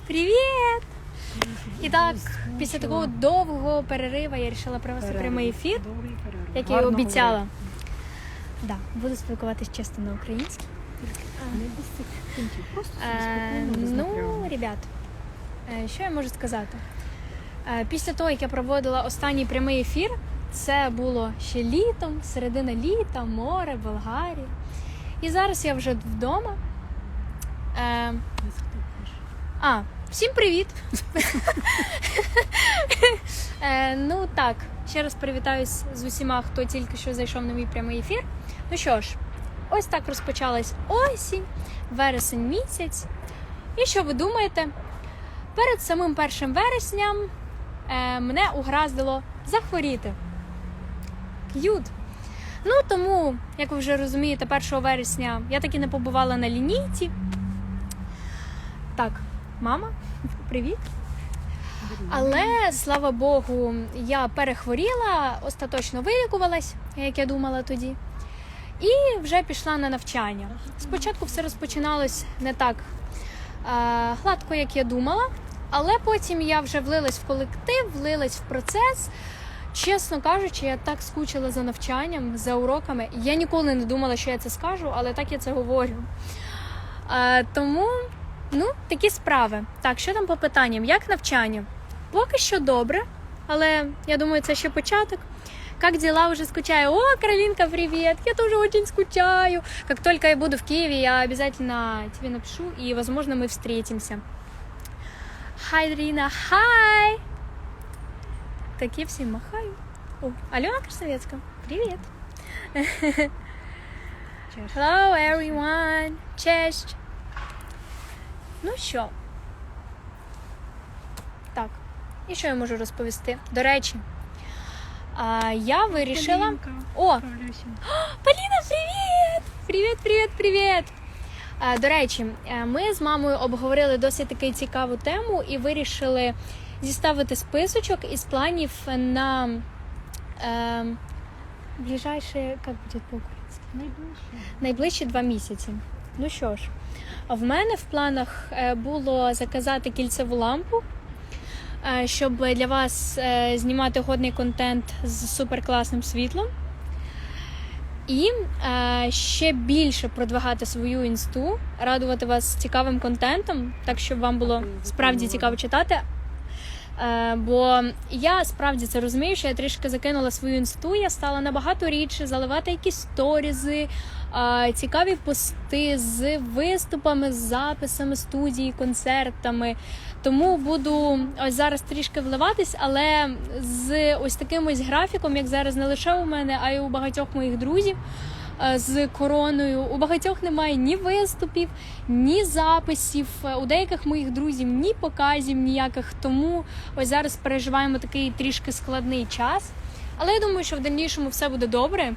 Привіт! І так, після такого довгого перериву я вирішила провести прямий ефір, як я і обіцяла. Да, буду спілкуватись чисто на українській. Ну, ребят, що я можу сказати? Після того, як я проводила останній прямий ефір, це було ще літом, середина літа, море, Болгарія. І зараз я вже вдома. Всім привіт! Ну так, ще раз привітаюсь з усіма, хто тільки що зайшов на мій прямий ефір. Ну що ж, ось так розпочалась осінь, вересень місяць. І що ви думаєте? Перед самим 1 вересня мене угораздило захворіти. К'ют! Ну тому, як ви вже розумієте, 1 вересня я таки не побувала на лінійці. Так, мама, привіт. Але, слава Богу, я перехворіла, остаточно вилікувалась, як я думала тоді. І вже пішла на навчання. Спочатку все розпочиналось не так гладко, як я думала. Але потім я вже влилась в колектив, влилась в процес. Чесно кажучи, я так скучила за навчанням, за уроками. Я ніколи не думала, що я це скажу, але так я це говорю. Тому, такі справи. Так, що там по питанням? Як навчання? Поки що добре, але я думаю, це ще початок. Как дела? Уже скучаю. О, Каролинка, привет! Я тоже очень скучаю. Как только я буду в Киеве, я обязательно тебе напишу, и, возможно, мы встретимся. Хай, Дарина, хай! Так я всем махаю. О, Алена Красовецкая, привет! Hello, everyone! Честь! Ну що? Так, і що я можу розповісти? До речі, я вирішила... О! Поліна, привіт! Привіт, привіт, привіт! До речі, ми з мамою обговорили досить таки цікаву тему і вирішили зіставити списочок із планів на ближайші, як буде по-українськи? Найближчі 2 місяці. Ну що ж, в мене в планах було заказати кільцеву лампу, щоб для вас знімати годний контент з суперкласним світлом. І ще більше продвигати свою інсту, радувати вас цікавим контентом, так, щоб вам було справді цікаво читати. Бо я справді це розумію, що я трішки закинула свою інсту, я стала набагато рідше заливати якісь сторізи, цікаві пости з виступами, з записами студії, концертами. Тому буду ось зараз трішки вливатись, але з ось таким ось графіком, як зараз не лише у мене, а й у багатьох моїх друзів з короною. У багатьох немає ні виступів, ні записів, у деяких моїх друзів ні показів ніяких, тому ось зараз переживаємо такий трішки складний час. Але я думаю, що в дальнішому все буде добре,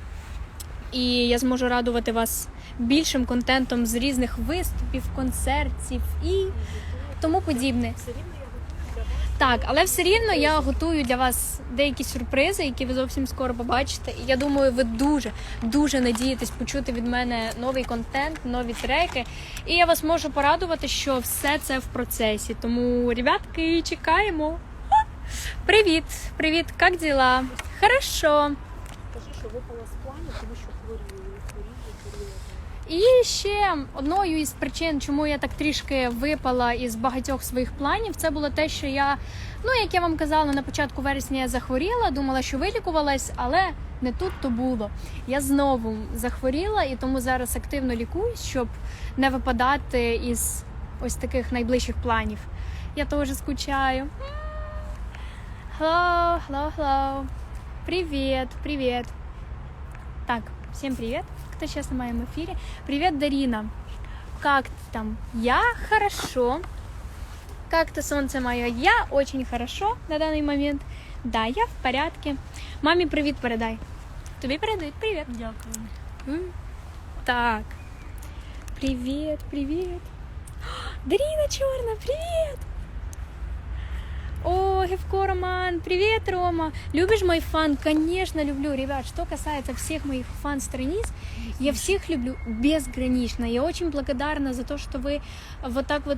і я зможу радувати вас більшим контентом з різних виступів, концертів і тому подібне. Так, але все рівно я готую для вас деякі сюрпризи, які ви зовсім скоро побачите. І я думаю, ви дуже надієтесь почути від мене новий контент, нові треки. І я вас можу порадувати, що все це в процесі. Тому, ребятки, чекаємо. Привіт, привіт, як діла? Хорошо. Скажи, що випала з планів, тому що хворію. І ще одною із причин, чому я так трішки випала із багатьох своїх планів, це було те, що я, як я вам казала, на початку вересня я захворіла, думала, що вилікувалась, але не тут-то було. Я знову захворіла і тому зараз активно лікуюсь, щоб не випадати із ось таких найближчих планів. Я теж скучаю. Hello, hello, hello. Привет, привет. Так, всем привет. Кто сейчас на моем эфире. Привет, Дарина. Как ты там? Я хорошо. Как ты, солнце мое? Я очень хорошо на данный момент. Да, я в порядке. Мамі привіт передай. Тобі передають привіт. Дякую. Так. Привіт, привіт. Дарина чорна, привіт. О, Гевко, Роман. Привет, Рома. Любишь мой фан? Конечно, люблю. Ребят, что касается всех моих фан-страниц, я всех люблю безгранично. Я очень благодарна за то, что вы вот так вот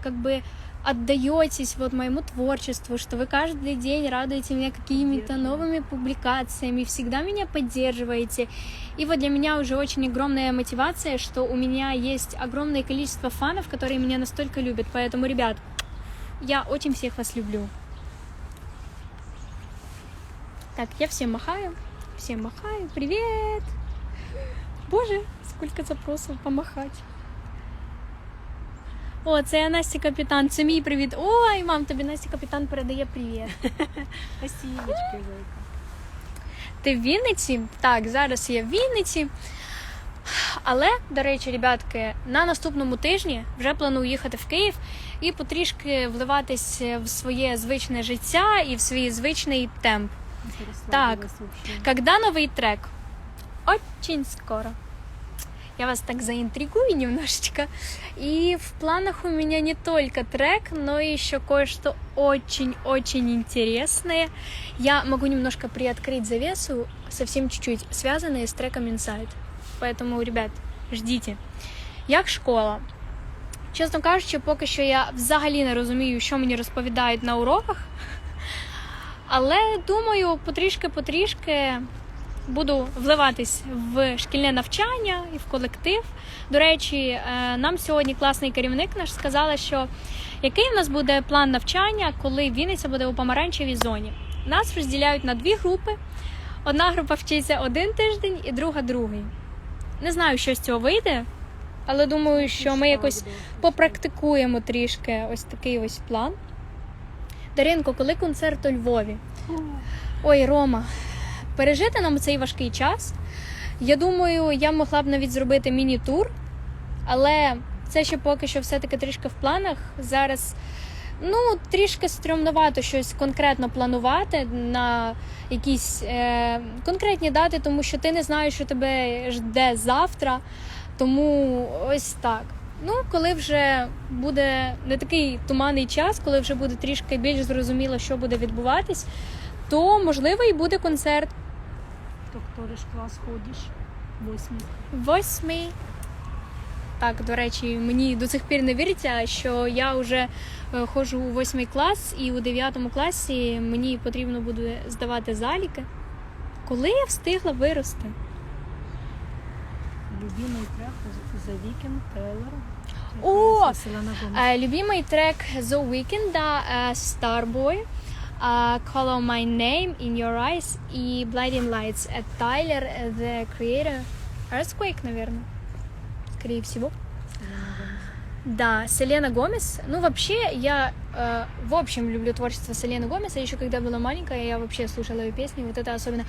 как бы отдаетесь вот моему творчеству, что вы каждый день радуете меня какими-то новыми публикациями, всегда меня поддерживаете. И вот для меня уже очень огромная мотивация, что у меня есть огромное количество фанов, которые меня настолько любят. Поэтому, ребят, я очень всех вас люблю. Так, я всем махаю. Привет! Боже, сколько запросов помахать. О, це я Настя Капітан, це мій привіт. Ой, мам, тобі Настя Капітан передає привіт. Спасибочки, зайка. Ти в Вінниці? Так, зараз я в Вінниці. Але, до речі, ребятки, на наступному тижні вже планую їхати в Київ і потрішки вливатись в своє звичне життя і в свій звичний темп. Так, когда новий трек? Очень скоро. Я вас так заинтригую немножечко. И в планах у меня не только трек, но и еще кое-что очень-очень интересное. Я могу немножко приоткрыть завесу, совсем чуть-чуть, связанные с треком Inside. Поэтому, ребят, ждите. Як школа? Чесно кажучи, поки що я взагалі не розумію, що мені розповідають на уроках. Але, думаю, потрішки буду вливатись в шкільне навчання і в колектив. До речі, нам сьогодні класний керівник наш сказала, що який в нас буде план навчання, коли Вінниця буде у помаранчевій зоні. Нас розділяють на дві групи. Одна група вчиться один тиждень і друга другий. Не знаю, що з цього вийде, але думаю, що ми якось попрактикуємо трішки ось такий ось план. Даринко, коли концерт у Львові? Ой, Рома, пережити нам цей важкий час. Я думаю, я могла б навіть зробити міні-тур, але це ще поки що все-таки трішки в планах. Зараз, трішки стрьомновато щось конкретно планувати на якісь конкретні дати, тому що ти не знаєш, що тебе жде завтра. Тому ось так. Коли вже буде не такий туманний час, коли вже буде трішки більш зрозуміло, що буде відбуватись, то, можливо, і буде концерт. То який ж клас ходиш? 8. Так, до речі, мені до сих пір не віриться, що я вже ходжу у 8 клас, і у 9 класі мені потрібно буде здавати заліки. Коли я встигла вирости? Любимий трек The Weeknd, Taylor. О! Любимий трек The Weeknd, Starboy, Call My Name, In Your Eyes и Blinding Lights. Tyler, The Creator. Earthquake, наверное. Скорее всего. Да, Селена Гомес. Вообще, я в общем люблю творчество Селены Гомес. Еще когда была маленькая, я вообще слушала ее песни. Вот это особенно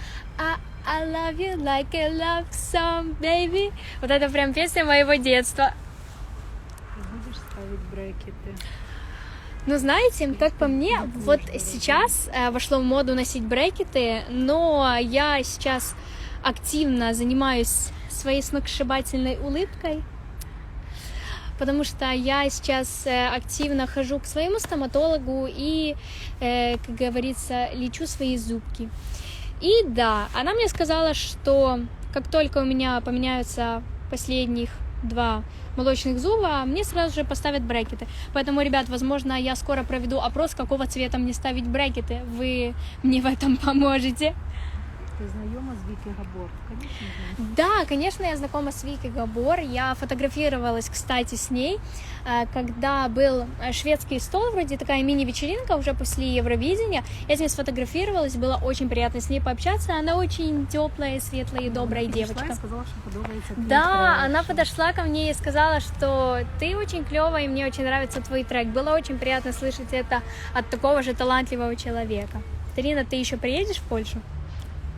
I love you like a love song, baby. Вот это прям песня моего детства. Ты будешь ставить брекеты? Знаете, как по мне, вот сейчас вошло в моду носить брекеты, но я сейчас активно занимаюсь своей сногсшибательной улыбкой, потому что я сейчас активно хожу к своему стоматологу и, как говорится, лечу свои зубки. И да, она мне сказала, что как только у меня поменяются последних 2 молочных зуба, мне сразу же поставят брекеты. Поэтому, ребят, возможно, я скоро проведу опрос, какого цвета мне ставить брекеты. Вы мне в этом поможете. Ты знакома с Викой Габор? Конечно, знаю. Да, конечно, я знакома с Викой Габор. Я фотографировалась, кстати, с ней, когда был шведский стол, вроде такая мини-вечеринка уже после Евровидения. Я с ней сфотографировалась, было очень приятно с ней пообщаться. Она очень теплая, светлая и добрая девочка. И сказала, что подобается. Да, она подошла ко мне и сказала, что ты очень клёвая, и мне очень нравится твой трек. Было очень приятно слышать это от такого же талантливого человека. Тарина, ты еще приедешь в Польшу?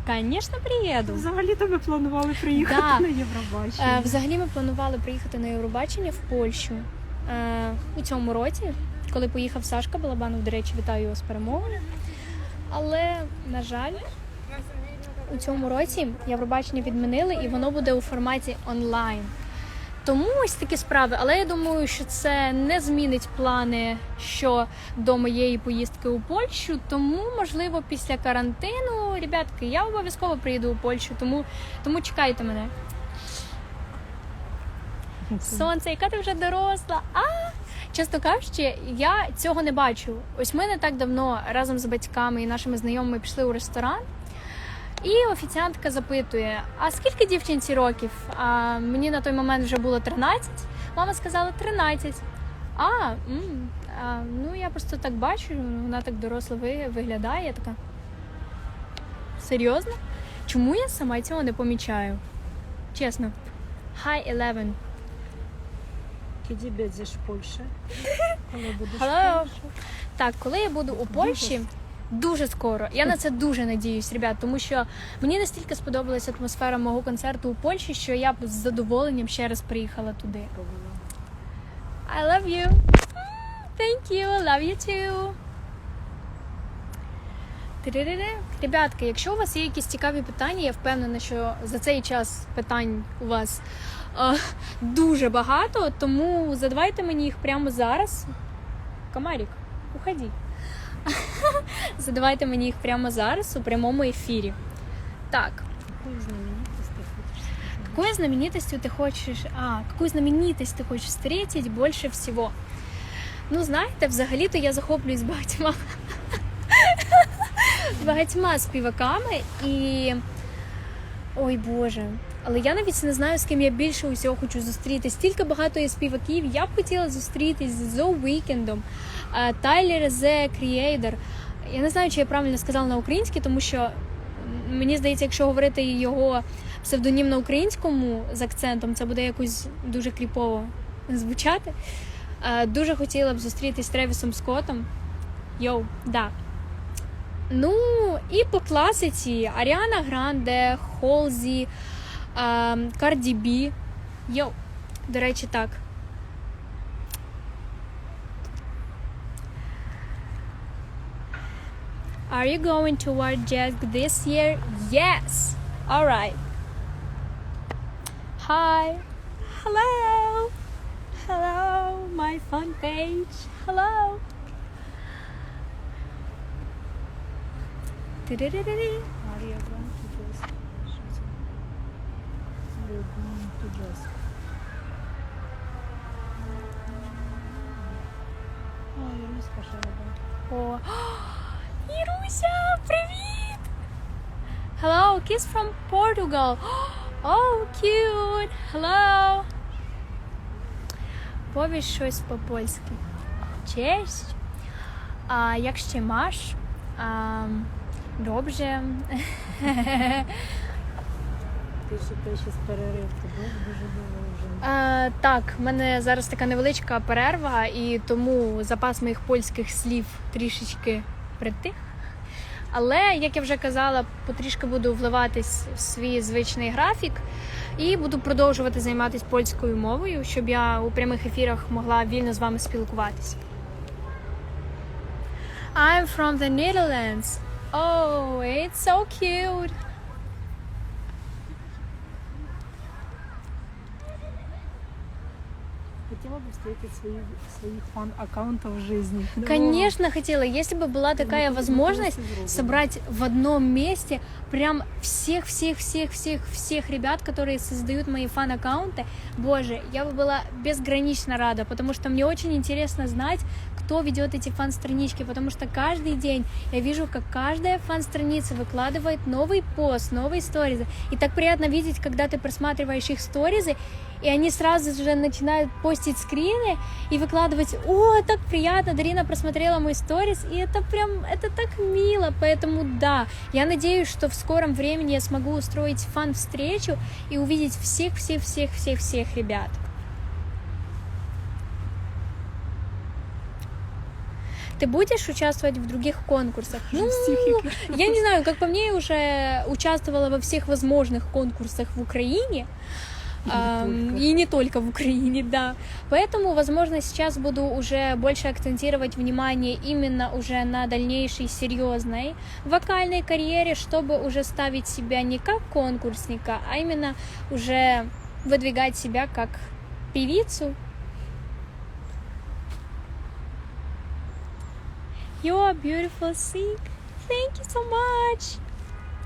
Конечно, приїду. Взагалі-то ми планували приїхати на Євробачення. Взагалі ми планували приїхати на Євробачення в Польщу у цьому році, коли поїхав Сашка Балабанов. До речі, вітаю його з перемогою. Але, на жаль, у цьому році Євробачення відмінили, і воно буде у форматі онлайн. Тому ось такі справи, але я думаю, що це не змінить плани щодо моєї поїздки у Польщу, тому, можливо, після карантину, ребятки, я обов'язково приїду у Польщу, тому чекайте мене. Сонце, яка ти вже доросла. Чесно кажучи, я цього не бачу. Ось ми не так давно разом з батьками і нашими знайомими пішли у ресторан, і офіціантка запитує, а скільки дівчинці років? А мені на той момент вже було 13. Мама сказала 13. Ну я просто так бачу, вона так доросла виглядає. Я така, серйозно? Чому я сама цього не помічаю? Чесно. Hi, 11. Kiedy będziesz w Polsce? Коли будеш в Hello. Польщі? Так, коли я буду у Польщі, дуже скоро. Я на це дуже надіюсь, ребят, тому що мені настільки сподобалася атмосфера мого концерту у Польщі, що я б з задоволенням ще раз приїхала туди. I love you. Thank you. I love you too. Тирирiri. Ребятки, якщо у вас є якісь цікаві питання, я впевнена, що за цей час питань у вас дуже багато, тому задавайте мені їх прямо зараз. Комарик, уходи. Задавайте мені їх прямо зараз у прямому ефірі. Так. Какую знаменитость ты хочешь? Какую знаменитость ты хочешь встретить больше всего? Ну, знаєте, взагалі-то я захоплююсь багатьма співаками і... Ой, Боже. Але я навіть не знаю, з ким я більше усього хочу зустрітися. Стільки багато є співаків. Я б хотіла зустрітись з The Weeknd, Tyler, The Creator. Я не знаю, чи я правильно сказала на українській, тому що мені здається, якщо говорити його псевдонім на українському з акцентом, це буде якось дуже кріпово звучати. Дуже хотіла б зустрітись з Тревісом Скоттом. Йоу, да. Ну, і по класиці Аріана Гранде, Холзі, Карді Бі. Йоу, до речі, так. Are you going to World Jazz this year? Yes! Alright. Hi. Hello. Hello, my fan page. Hello. Тирирiri. Are you going to jazz? Are you going to jazz? Іруська Шарабан. О, Іруся, привіт! Hello, kiss from Portugal. Oh, cute. Hello. Powiedz щось по-польськи. Cześć. Jak się masz? Dobrze. Ти ще з перерив, то був дуже довго вже. Так, в мене зараз така невеличка перерва, і тому запас моїх польських слів трішечки притих. Але, як я вже казала, потрішки буду вливатись в свій звичний графік і буду продовжувати займатися польською мовою, щоб я у прямих ефірах могла вільно з вами спілкуватися. I'm from the Netherlands. Oh, it's so cute. Хотела бы встретить своих фан-аккаунтов в жизни. Конечно, хотела. Если бы была такая возможность собрать в одном месте прям всех ребят, которые создают мои фан-аккаунты, боже, я бы была безгранично рада, потому что мне очень интересно знать, кто ведет эти фан-странички, потому что каждый день я вижу, как каждая фан-страница выкладывает новый пост, новые сторизы. И так приятно видеть, когда ты просматриваешь их сторизы, и они сразу же начинают постить скрины и выкладывать: «О, так приятно, Дарина просмотрела мой сторис», и это так мило, поэтому да, я надеюсь, что в скором времени я смогу устроить фан-встречу и увидеть всех ребят. Ты будешь участвовать в других конкурсах? Ну, я не знаю, как по мне, я уже участвовала во всех возможных конкурсах в Украине. И не только в Украине, да. Поэтому, возможно, сейчас буду уже больше акцентировать внимание именно уже на дальнейшей серьезной вокальной карьере, чтобы уже ставить себя не как конкурсника, а именно уже выдвигать себя как певицу. You're beautiful, sick. Thank you so much.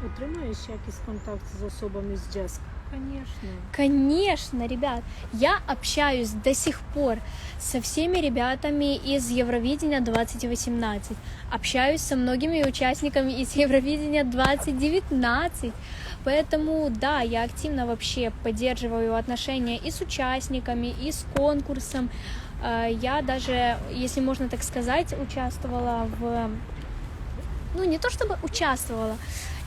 Отримаєш якийсь контакт з особами з джаз? Конечно. Конечно, ребят, я общаюсь до сих пор со всеми ребятами из Евровидения 2018. Общаюсь со многими участниками из Евровидения 2019. Поэтому, да, я активно вообще поддерживаю отношения и с участниками, и с конкурсом. Я даже, если можно так сказать, участвовала в... Ну, не то чтобы участвовала,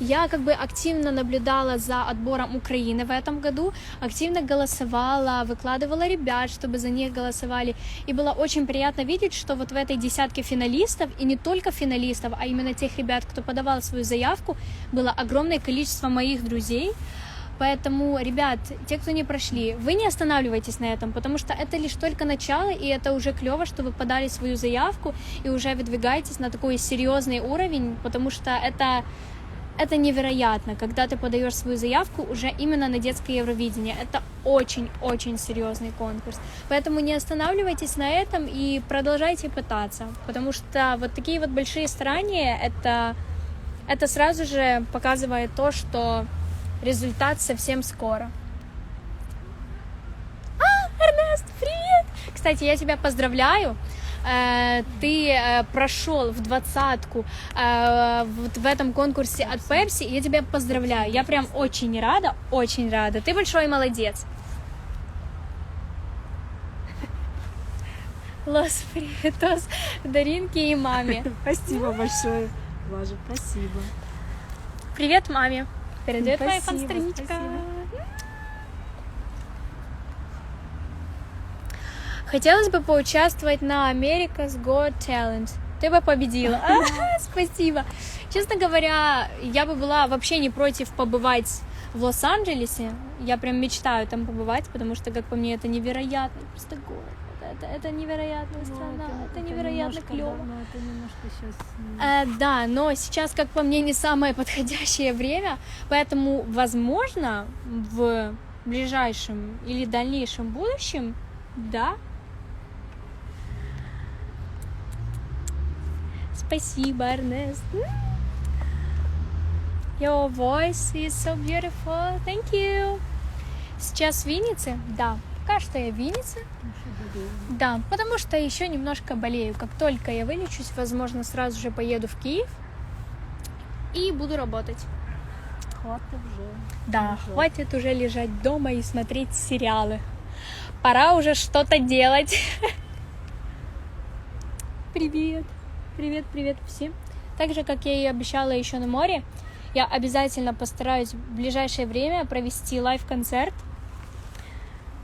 я как бы активно наблюдала за отбором Украины в этом году, активно голосовала, выкладывала ребят, чтобы за них голосовали. И было очень приятно видеть, что вот в этой десятке финалистов, и не только финалистов, а именно тех ребят, кто подавал свою заявку, было огромное количество моих друзей. Поэтому, ребят, те, кто не прошли, вы не останавливайтесь на этом, потому что это лишь только начало, и это уже клево, что вы подали свою заявку и уже выдвигаетесь на такой серьезный уровень, потому что это невероятно, когда ты подаешь свою заявку уже именно на детское Евровидение. Это очень-очень серьезный конкурс. Поэтому не останавливайтесь на этом и продолжайте пытаться, потому что вот такие вот большие старания, это сразу же показывает то, что результат совсем скоро. Эрнест, привет! Кстати, я тебя поздравляю. Ты прошел в 20-ку вот в этом конкурсе от Pepsi. Я тебя поздравляю. Я прям очень рада, очень рада. Ты большой молодец. Лос, привет, Даринке и маме. Спасибо большое, Влажа, спасибо. Привет маме. Передает моя Спасибо, фан-страничка. спасибо. Хотелось бы поучаствовать на America's Got Talent. Ты бы победила. Спасибо. Честно говоря, я бы была вообще не против побывать в Лос-Анджелесе. Я прям мечтаю там побывать, потому что, как по мне, это невероятный просто город. Это невероятная страна, это невероятно клево. Это немножко сейчас... Да, но сейчас, как по мне, не самое подходящее время, поэтому, возможно, в ближайшем или дальнейшем будущем, да. Спасибо, Эрнест. Your voice is so beautiful. Thank you. Сейчас в Виннице? Да. Пока что я в Виннице. Да, потому что еще немножко болею. Как только я вылечусь, возможно, сразу же поеду в Киев и буду работать. Хватит уже. Да, лежать. хватит уже лежать дома и смотреть сериалы. Пора уже что-то делать. Привет. Привет всем. Так же, как я и обещала еще на море, я обязательно постараюсь в ближайшее время провести лайв-концерт.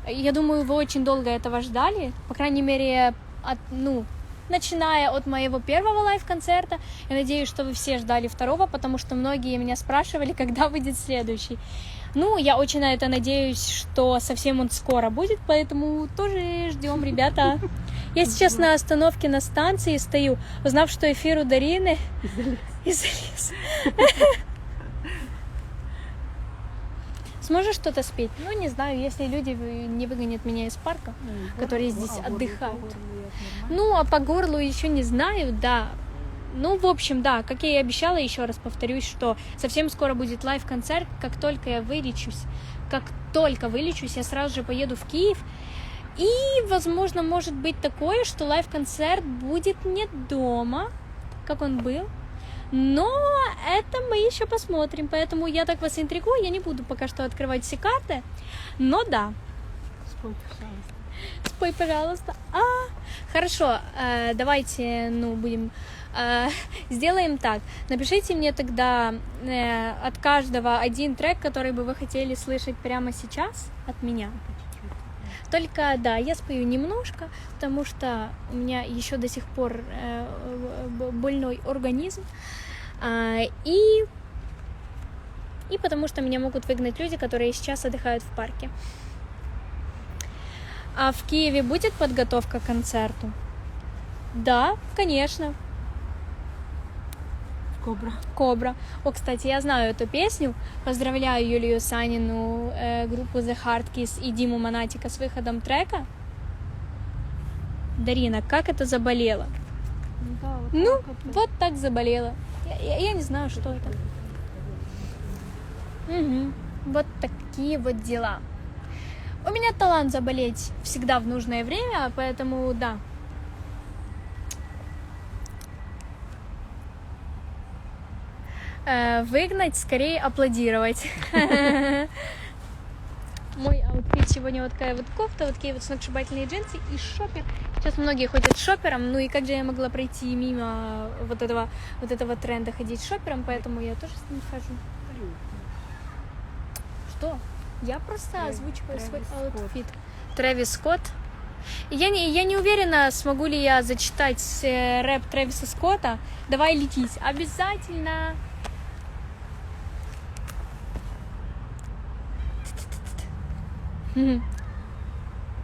Я думаю, вы очень долго этого ждали. По крайней мере, начиная от моего первого лайв-концерта. Я надеюсь, что вы все ждали второго, потому что многие меня спрашивали, когда выйдет следующий. Я очень на это надеюсь, что совсем он скоро будет, поэтому тоже ждем, ребята. Я сейчас на остановке на станции стою, узнав, что эфир у Дарины и залез. Сможешь что-то спеть? Не знаю, если люди не выгонят меня из парка, которые здесь отдыхают. А по горлу еще не знаю, да. В общем, да, как я и обещала, еще раз повторюсь, что совсем скоро будет лайв-концерт. Как только я вылечусь, я сразу же поеду в Киев. И, возможно, может быть такое, что лайв-концерт будет не дома, как он был. Но это мы еще посмотрим. Поэтому я так вас интригую, я не буду пока что открывать все карты. Но да. Спой, пожалуйста. Спой, пожалуйста. Хорошо, давайте, будем... Сделаем так. Напишите мне тогда от каждого один трек, который бы вы хотели слышать прямо сейчас от меня. Только, да, я спою немножко, потому что у меня еще до сих пор больной организм. И потому что меня могут выгнать люди, которые сейчас отдыхают в парке. А в Киеве будет подготовка к концерту? Да, конечно. Кобра. О, кстати, я знаю эту песню. Поздравляю Юлию Санину, группу The Hard Kiss и Диму Монатика с выходом трека. Дарина, как это заболело? Да, вот Ну, так вот. вот так заболело. Я не знаю, что это. Угу. Вот такие вот дела. У меня талант заболеть всегда в нужное время, поэтому да. Выгнать, скорее аплодировать. Мой аутфит сегодня вот такая вот кофта, вот такие вот сногсшибательные джинсы и шопер. Сейчас многие ходят шопером, ну и как же я могла пройти мимо вот этого тренда ходить шопером, поэтому я тоже с ним хожу. Что? Я просто озвучиваю свой аутфит. Трэвис Скотт. Я не уверена, смогу ли я зачитать рэп Трэвиса Скотта. Давай летись. Обязательно.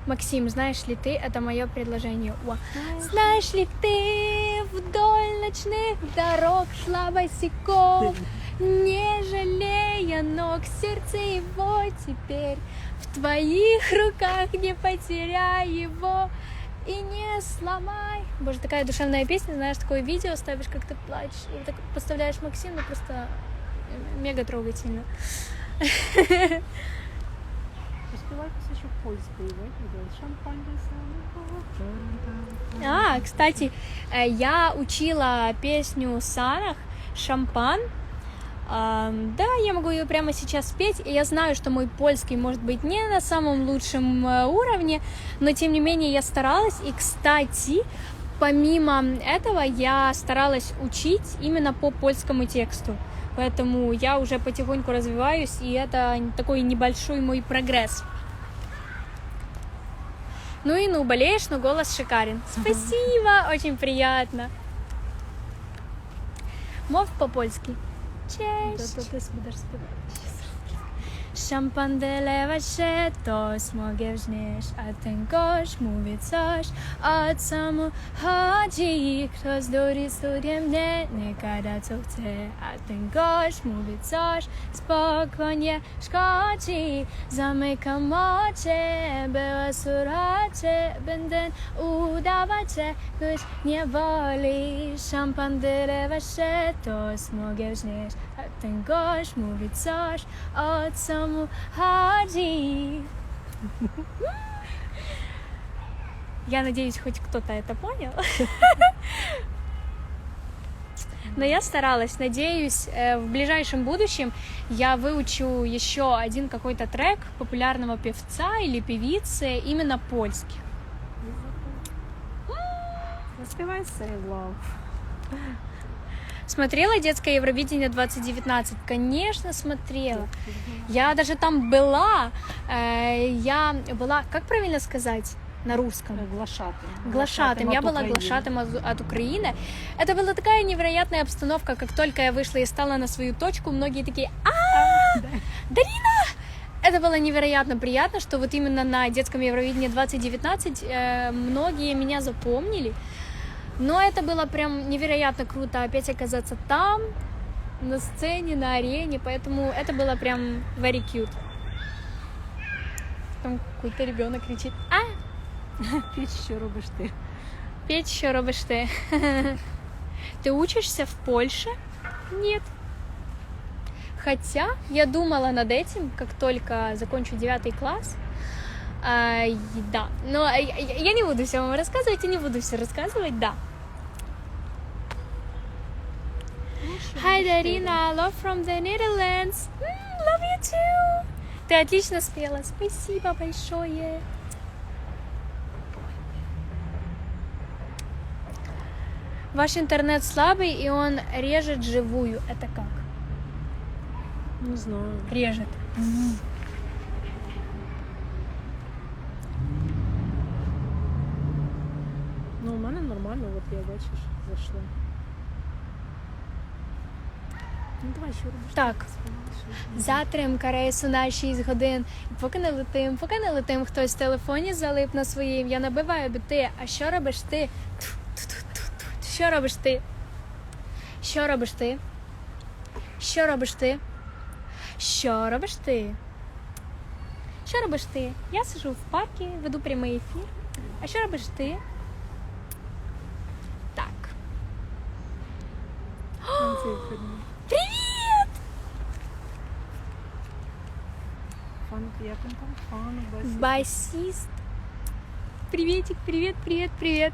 Максим, знаешь ли ты, это мое предложение. Знаешь ли ты, вдоль ночных дорог шла босиком, не жалея ног, сердце его теперь в твоих руках, не потеряй его и не сломай. Боже, такая душевная песня, знаешь, такое видео ставишь, как ты плачешь, и так поставляешь Максим, ну просто мега трогательно. Успевай еще польскую, шампань. Кстати, я учила песню Санах «Шампан». Да, я могу ее прямо сейчас спеть, и я знаю, что мой польский может быть не на самом лучшем уровне, но тем не менее я старалась, и, кстати, помимо этого я старалась учить именно по польскому тексту, поэтому я уже потихоньку развиваюсь, и это такой небольшой мой прогресс. Ну, болеешь, но голос шикарен. Спасибо, очень приятно. Мов по-польски. Cześć. To ty sobie dasz spytać. Szampan wylewa się, to smogę wzniesz, a ten gość mówi coś, o co mu chodzi. Kto zduri studiem nie gada co chce, a ten gość mówi coś, spokojnie szkodzi. Zamykam oczy, była suracie, będę udawać, że ktoś nie woli. Szampan wylewa się, to smogę wzniesz, a ten gość mówi coś, o co mu chodzi. Я надеюсь, хоть кто-то это понял. Но я старалась. Надеюсь, в ближайшем будущем я выучу еще один какой-то трек популярного певца или певицы именно польский. Заспевай Say Love. Смотрела детское Евровидение 2019? Конечно, смотрела. Я даже там была. Я была, как правильно сказать на русском? Глашатым. Я была глашатым от Украины. Это была такая невероятная обстановка, как только я вышла и стала на свою точку, многие такие: Дарина! Это было невероятно приятно, что вот именно на детском Евровидении 2019 многие меня запомнили. Но это было прям невероятно круто опять оказаться там, на сцене, на арене, поэтому это было прям very cute. Там какой-то ребенок кричит: Петь, що робиш ти? Петь, что робишь ты? Ты учишься в Польше? Нет. Хотя я думала над этим, как только закончу 9 класс. Да, но я не буду все вам рассказывать, и не буду все рассказывать, да. Hi, Дарина, love from the Netherlands. Love you too. Ты отлично спела, спасибо большое. Ваш интернет слабый, и он режет живую. Это как? Не знаю. Режет. Ну, у мене нормально, от я, бачиш, зайшла. Ну, давай, що робиш? Так. Затримка рейсу на 6 годин. Поки не летим, хтось в телефоні залип на своїм. Я набиваю біти. А що робиш ти? Що робиш ти? Що робиш ти? Що робиш ти? Що робиш ти? Що робиш ти? Я сижу в парку, веду прямий ефір. А що робиш ти? Так. Привіт! Фанк, як він там? Фанк, Басіст. Привітик, привіт, привіт, привіт.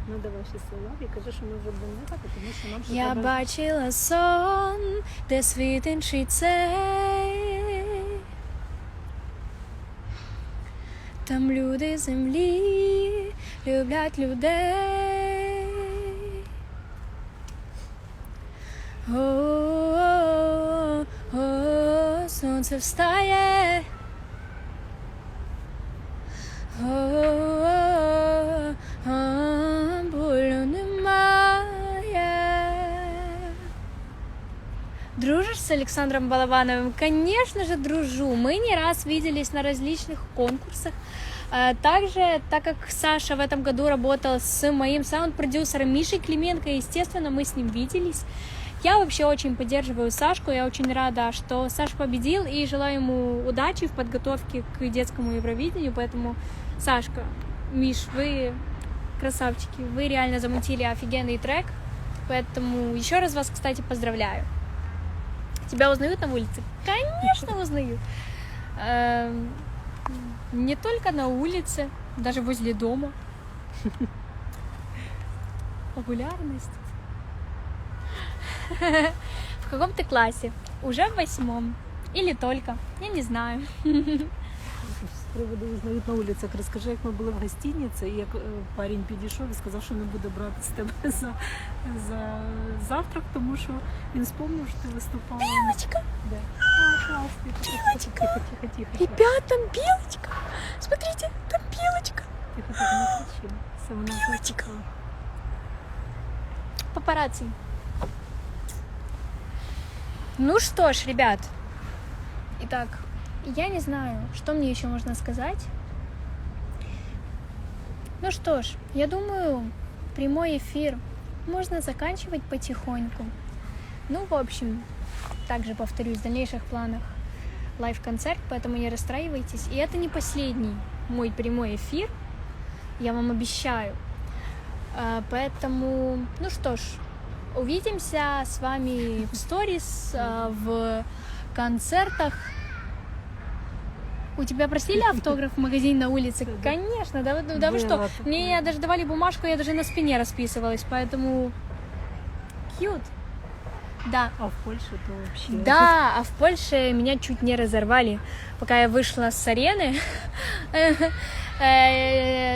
Ну давай ще слова і кажи, що ми вже будемо їхати, тому що нам ще Я треба... бачила сон, де світ інший цей. Там люди землі люблять людей. О, сонце встає. Болю немає. Дружишь с Александром Балабановым? Конечно же, дружу. Мы не раз виделись на различных конкурсах. Также, так как Саша в этом году работал с моим саунд-продюсером Мишей Клименко, естественно, мы с ним виделись. Я вообще очень поддерживаю Сашку, я очень рада, что Саша победил, и желаю ему удачи в подготовке к детскому Евровидению. Поэтому, Сашка, Миш, вы красавчики, вы реально замутили офигенный трек, поэтому еще раз вас, кстати, поздравляю. Тебя узнают на улице? Конечно, узнают. Не только на улице, даже возле дома. Популярность. В каком ты классе? Уже в 8? Или только? Я не знаю. З приводу узнають на вулицях. Розкажи, як ми були в гостиниці, і як парень підійшов і сказав, що не буде брати з тебе за завтрак, тому що він вспомнив, що ти виступала. Белочка! Да. Клас, Белочка! Тихо. Ребят, там белочка! Смотрите, там белочка! Тихо, не кричи. Це вона Белочка! Папарацци. Ну что ж, ребят. Итак, я не знаю, что мне еще можно сказать. Ну что ж, я думаю, прямой эфир можно заканчивать потихоньку. Ну, в общем, также повторюсь, в дальнейших планах лайв-концерт, поэтому не расстраивайтесь. И это не последний мой прямой эфир, я вам обещаю. Поэтому, ну что ж, увидимся с вами в сторис, в концертах. У тебя просили автограф в магазине на улице? Конечно, да вы что? Мне даже давали бумажку, я даже на спине расписывалась, поэтому cute. Да. А в Польше то вообще... Да, а в Польше меня чуть не разорвали, пока я вышла с арены.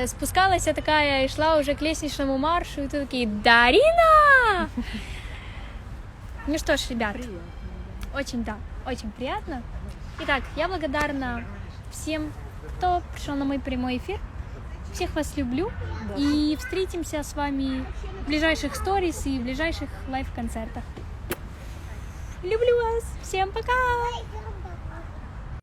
Спускалась я такая и шла уже к лестничному маршу, и тут такие: Дарина! Ну что ж, ребят, очень приятно. Итак, я благодарна всем, кто пришел на мой прямой эфир. Всех вас люблю. Да. И встретимся с вами в ближайших сторис и в ближайших лайв-концертах. Люблю вас. Всем пока!